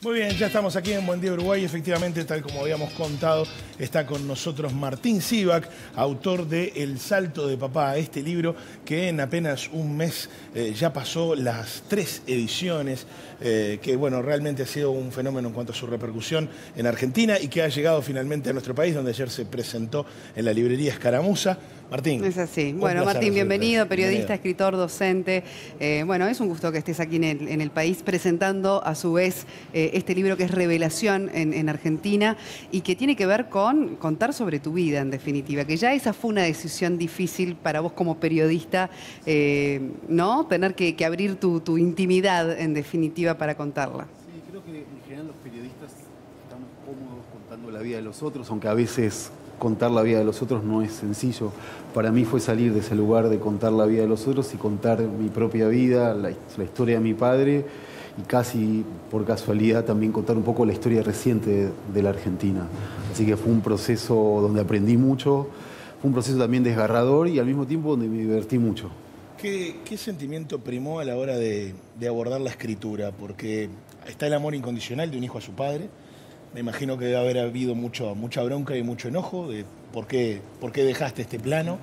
Muy bien, ya estamos aquí en Buen Día Uruguay. Efectivamente, tal como habíamos contado, está con nosotros Martín Sivak, autor de El Salto de Papá, este libro que en apenas un mes ya pasó las 3 ediciones, que bueno, realmente ha sido un fenómeno en cuanto a su repercusión en Argentina y que ha llegado finalmente a nuestro país, donde ayer se presentó en la librería Escaramuza. Martín. Es así. Bueno, Martín, bienvenido, periodista, escritor, docente. Bueno, es un gusto que estés aquí en el país presentando a su vez este libro que es Revelación en Argentina y que tiene que ver con contar sobre tu vida, en definitiva, que ya esa fue una decisión difícil para vos como periodista, ¿no? Tener que abrir tu intimidad, en definitiva, para contarla. Sí, creo que en general los periodistas estamos cómodos contando la vida de los otros, aunque a veces contar la vida de los otros no es sencillo. Para mí fue salir de ese lugar de contar la vida de los otros y contar mi propia vida, la historia de mi padre y casi por casualidad también contar un poco la historia reciente de la Argentina. Así que fue un proceso donde aprendí mucho, fue un proceso también desgarrador y al mismo tiempo donde me divertí mucho. ¿Qué sentimiento primó a la hora de abordar la escritura? Porque está el amor incondicional de un hijo a su padre. Me imagino que debe haber habido mucha bronca y mucho enojo de por qué dejaste este plano.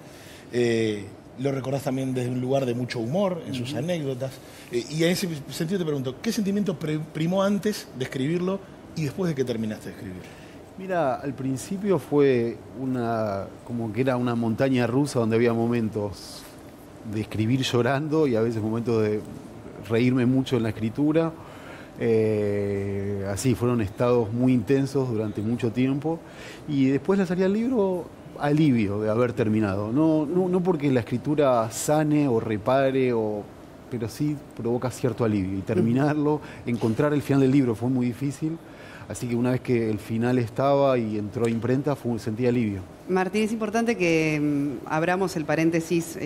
Lo recordás también desde un lugar de mucho humor en sus anécdotas. Y en ese sentido te pregunto, ¿qué sentimiento primó antes de escribirlo y después de que terminaste de escribir? Mira, al principio fue como que era una montaña rusa donde había momentos de escribir llorando y a veces momentos de reírme mucho en la escritura. Así fueron estados muy intensos durante mucho tiempo y después la salida del libro, alivio de haber terminado, no porque la escritura sane o repare, pero sí provoca cierto alivio y terminarlo, encontrar el final del libro fue muy difícil, así que una vez que el final estaba y entró a imprenta sentí alivio. Martín, es importante que abramos el paréntesis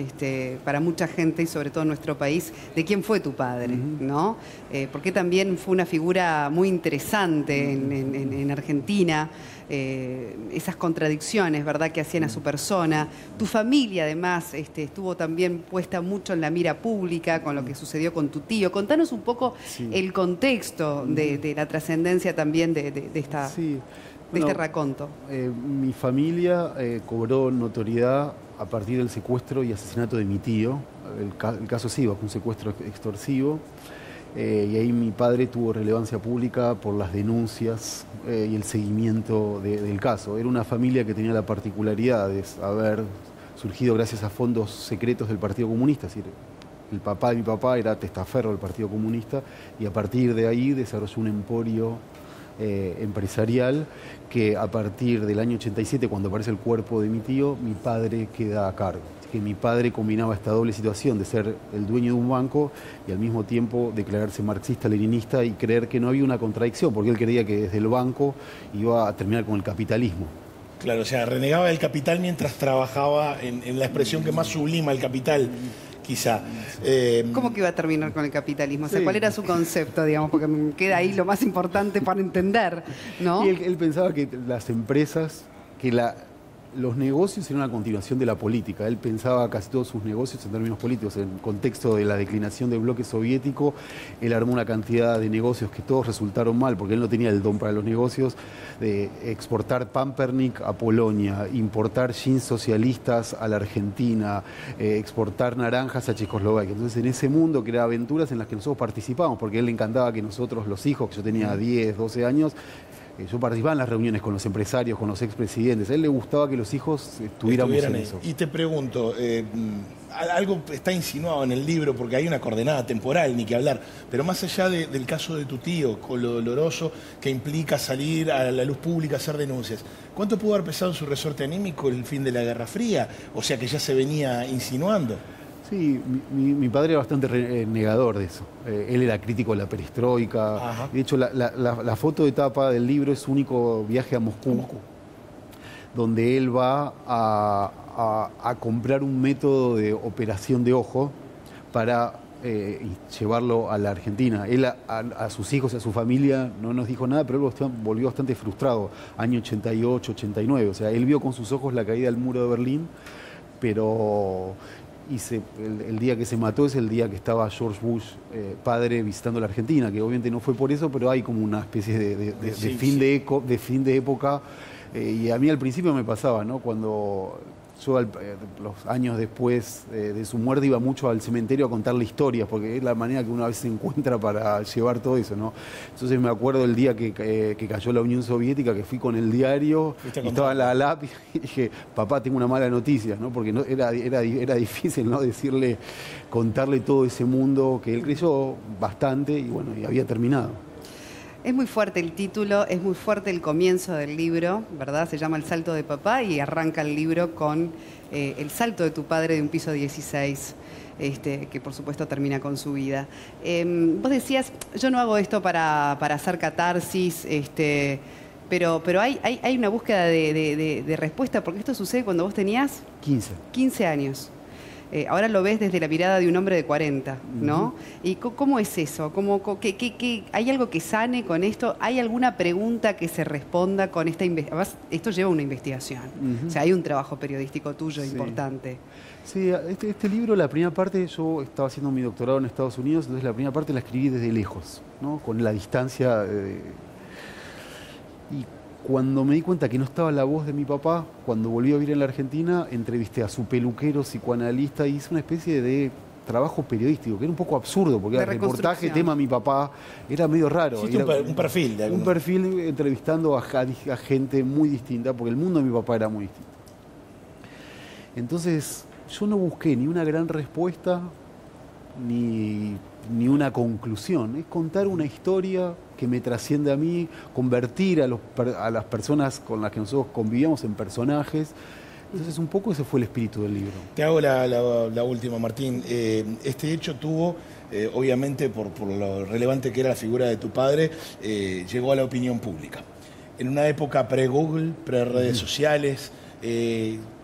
para mucha gente y sobre todo en nuestro país de quién fue tu padre, ¿no? Porque también fue una figura muy interesante en Argentina, esas contradicciones, ¿verdad?, que hacían a su persona. Tu familia, además, estuvo también puesta mucho en la mira pública con lo que sucedió con tu tío. Contanos un poco el contexto de la trascendencia también de esta... Sí. Bueno, este raconto. Mi familia cobró notoriedad a partir del secuestro y asesinato de mi tío. El caso Siva, fue un secuestro extorsivo. Y ahí mi padre tuvo relevancia pública por las denuncias y el seguimiento del caso. Era una familia que tenía la particularidad de haber surgido gracias a fondos secretos del Partido Comunista. Es decir, el papá de mi papá era testaferro del Partido Comunista y a partir de ahí desarrolló un emporio empresarial que a partir del año 87, cuando aparece el cuerpo de mi tío, mi padre queda a cargo. Así que mi padre combinaba esta doble situación de ser el dueño de un banco y al mismo tiempo declararse marxista-leninista y creer que no había una contradicción, porque él creía que desde el banco iba a terminar con el capitalismo. Claro, o sea, renegaba del capital mientras trabajaba en la expresión que más sublima el capital. Quizá. ¿Cómo que iba a terminar con el capitalismo? O sea, ¿cuál era su concepto, digamos? Porque me queda ahí lo más importante para entender, ¿no? Y él pensaba que las empresas, los negocios eran una continuación de la política. Él pensaba casi todos sus negocios en términos políticos. En el contexto de la declinación del bloque soviético, él armó una cantidad de negocios que todos resultaron mal, porque él no tenía el don para los negocios, de exportar Pampernick a Polonia, importar jeans socialistas a la Argentina, exportar naranjas a Checoslovaquia. Entonces, en ese mundo, que era aventuras en las que nosotros participábamos, porque a él le encantaba que nosotros, los hijos, que yo tenía 10, 12 años, yo participaba en las reuniones con los empresarios, con los expresidentes. A él le gustaba que los hijos estuviéramos en eso. Y te pregunto, algo está insinuado en el libro, porque hay una coordenada temporal, ni que hablar, pero más allá del caso de tu tío, con lo doloroso que implica salir a la luz pública a hacer denuncias, ¿cuánto pudo haber pesado en su resorte anímico el fin de la Guerra Fría? O sea, que ya se venía insinuando. Sí, mi padre era bastante negador de eso. Él era crítico de la perestroika. Ajá. De hecho, la foto de tapa del libro es su único viaje a Moscú, donde él va a comprar un método de operación de ojo para llevarlo a la Argentina. Él a sus hijos, a su familia, no nos dijo nada, pero él volvió bastante frustrado, año 88, 89. O sea, él vio con sus ojos la caída del muro de Berlín, pero y el día que se mató es el día que estaba George Bush, padre, visitando la Argentina, que obviamente no fue por eso, pero hay como una especie de fin de época. Y a mí al principio me pasaba, ¿no? Cuando yo, los años después de su muerte, iba mucho al cementerio a contarle historias, porque es la manera que uno a veces encuentra para llevar todo eso, ¿no? Entonces me acuerdo el día que cayó la Unión Soviética, que fui con el diario, y estaba en la lápiz, y dije, papá, tengo una mala noticia, ¿no? Porque no, era difícil, ¿no? Contarle todo ese mundo que él creyó bastante, y bueno, y había terminado. Es muy fuerte el título, es muy fuerte el comienzo del libro, ¿verdad? Se llama El salto de papá y arranca el libro con el salto de tu padre de un piso 16, que por supuesto termina con su vida. Vos decías, yo no hago esto para hacer catarsis, pero hay una búsqueda de respuesta, porque esto sucede cuando vos tenías 15 años. Ahora lo ves desde la mirada de un hombre de 40, ¿no? ¿Y cómo es eso? ¿Hay algo que sane con esto? ¿Hay alguna pregunta que se responda con esta investigación? Además, esto lleva una investigación. O sea, hay un trabajo periodístico tuyo importante. Sí, este libro, la primera parte, yo estaba haciendo mi doctorado en Estados Unidos, entonces la primera parte la escribí desde lejos, ¿no? Con la distancia. Y cuando me di cuenta que no estaba la voz de mi papá, cuando volví a vivir en la Argentina, entrevisté a su peluquero, psicoanalista, y hice una especie de trabajo periodístico, que era un poco absurdo, porque era reportaje, tema mi papá, era medio raro. Era un perfil. Un perfil entrevistando a gente muy distinta, porque el mundo de mi papá era muy distinto. Entonces, yo no busqué ni una gran respuesta, ni una conclusión. Es contar una historia que me trasciende a mí, convertir a las personas con las que nosotros convivíamos en personajes. Entonces, un poco ese fue el espíritu del libro. Te hago la última, Martín. Este hecho tuvo, obviamente, por lo relevante que era la figura de tu padre, llegó a la opinión pública. En una época pre-Google, pre-redes sociales,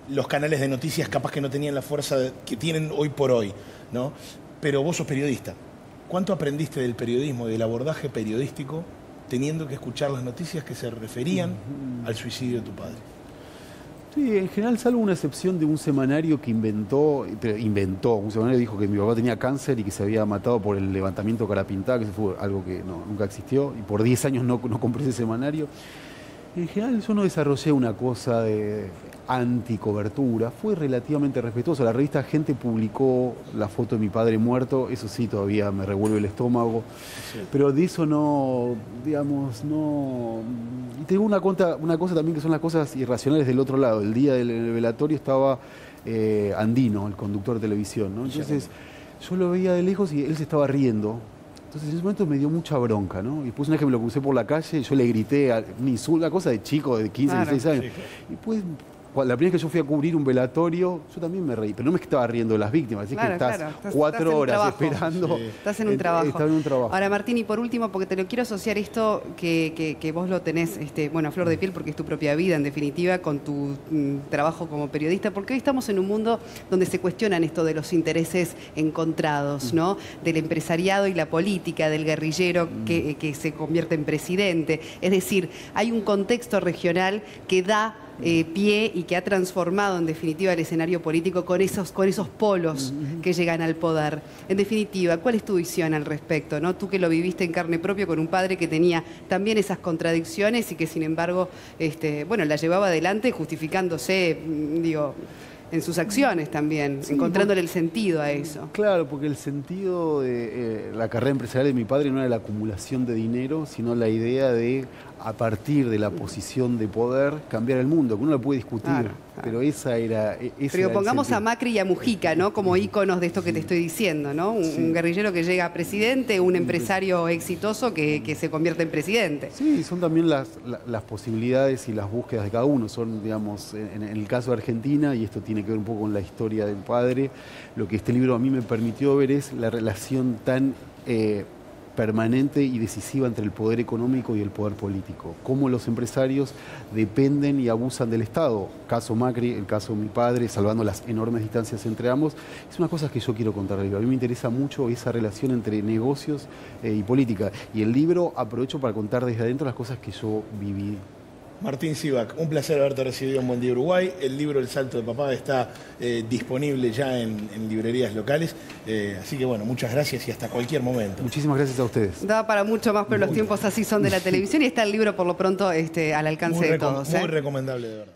los canales de noticias capaz que no tenían la fuerza que tienen hoy por hoy, ¿no? Pero vos sos periodista. ¿Cuánto aprendiste del periodismo, del abordaje periodístico, teniendo que escuchar las noticias que se referían al suicidio de tu padre? Sí, en general, salvo una excepción de un semanario que inventó, un semanario dijo que mi papá tenía cáncer y que se había matado por el levantamiento cara pintada, que eso fue algo que nunca existió, y por 10 años no compré ese semanario. En general, yo no desarrollé una cosa de anticobertura, fue relativamente respetuoso. La revista Gente publicó la foto de mi padre muerto, eso sí, todavía me revuelve el estómago, sí. Pero de eso no, digamos, no... Y tengo una cosa también que son las cosas irracionales del otro lado. El día del velatorio estaba Andino, el conductor de televisión, ¿no? Entonces, yo lo veía de lejos y él se estaba riendo. Entonces en ese momento me dio mucha bronca, ¿no? Y después una vez que me lo crucé por la calle, yo le grité un insulto, una cosa de chico de 15, 16 años. Sí. Y pues, la primera vez que yo fui a cubrir un velatorio, yo también me reí, pero no me estaba riendo de las víctimas, así que estás 4 horas esperando. Sí. Estás en un trabajo. Estás en un trabajo. Ahora, Martín, y por último, porque te lo quiero asociar esto, que vos lo tenés, a flor de piel, porque es tu propia vida, en definitiva, con tu trabajo como periodista, porque hoy estamos en un mundo donde se cuestionan esto de los intereses encontrados, ¿no? Del empresariado y la política, del guerrillero que se convierte en presidente. Es decir, hay un contexto regional que da pie y que ha transformado en definitiva el escenario político con esos polos que llegan al poder. En definitiva, ¿cuál es tu visión al respecto, ¿no? Tú que lo viviste en carne propia con un padre que tenía también esas contradicciones y que sin embargo la llevaba adelante justificándose, en sus acciones también, sí, encontrándole el sentido a eso. Claro, porque el sentido de la carrera empresarial de mi padre no era la acumulación de dinero, sino la idea de, a partir de la posición de poder, cambiar el mundo, que uno lo puede discutir, claro. Pero esa era... Pero pongamos a Macri y a Mujica, ¿no? Como íconos de esto que te estoy diciendo, ¿no? Un guerrillero que llega a presidente, un empresario exitoso que se convierte en presidente. Sí, son también las posibilidades y las búsquedas de cada uno. Son, digamos, en el caso de Argentina, y esto tiene que ver un poco con la historia del padre, lo que este libro a mí me permitió ver es la relación tan permanente y decisiva entre el poder económico y el poder político. Cómo los empresarios dependen y abusan del Estado. Caso Macri, el caso de mi padre, salvando las enormes distancias entre ambos. Es una cosa que yo quiero contar del libro. A mí me interesa mucho esa relación entre negocios y política. Y el libro aprovecho para contar desde adentro las cosas que yo viví Martín Sivak, un placer haberte recibido en Buen Día Uruguay. El libro El Salto de Papá está disponible ya en librerías locales. Así que bueno, muchas gracias y hasta cualquier momento. Muchísimas gracias a ustedes. Da para mucho más, pero los tiempos así son de la televisión y está el libro por lo pronto al alcance de todos. Muy recomendable, de verdad.